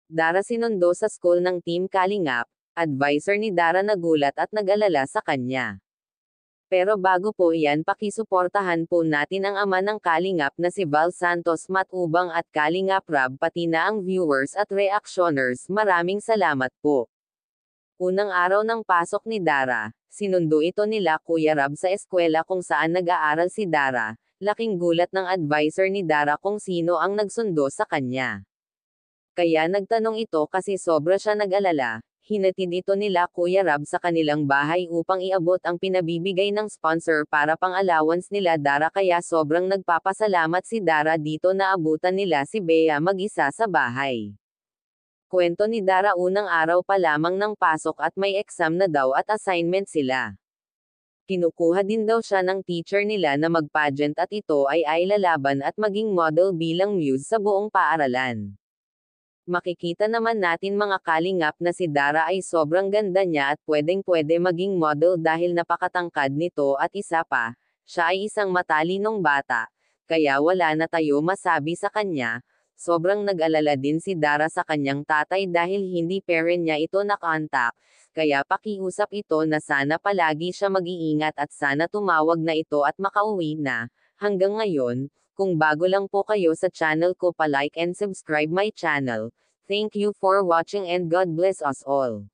Dara sinundo sa school ng Team Kalingap, advisor ni Dara nagulat at nag-alala sa kanya. Pero bago po iyan pakisuportahan po natin ang ama ng Kalingap na si Val Santos Matubang at Kalingap Rab pati na ang viewers at reactioners, maraming salamat po. Unang araw ng pasok ni Dara, sinundo ito nila Kuya Rab sa eskwela kung saan nag-aaral si Dara. Laking gulat ng advisor ni Dara kung sino ang nagsundo sa kanya. Kaya nagtanong ito kasi sobra siya nag-alala. Hinatid ito nila Kuya Rab sa kanilang bahay upang iabot ang pinabibigay ng sponsor para pang-allowance nila Dara kaya sobrang nagpapasalamat si Dara dito na abutan nila si Bea mag-isa sa bahay. Kwento ni Dara unang araw pa lamang ng pasok at may exam na daw at assignment sila. Kinukuha din daw siya ng teacher nila na mag-pageant at ito ay lalaban at maging model bilang muse sa buong paaralan. Makikita naman natin mga Kalingap na si Dara ay sobrang ganda niya at pwedeng-pwede maging model dahil napakatangkad nito at isa pa, siya ay isang matalinong bata, kaya wala na tayo masabi sa kanya. Sobrang nag-alala din si Dara sa kanyang tatay dahil hindi parent niya ito na-contact, kaya pakiusap ito na sana palagi siya mag-iingat at sana tumawag na ito at makauwi na. Hanggang ngayon, kung bago lang po kayo sa channel ko pa-like and subscribe my channel. Thank you for watching and God bless us all.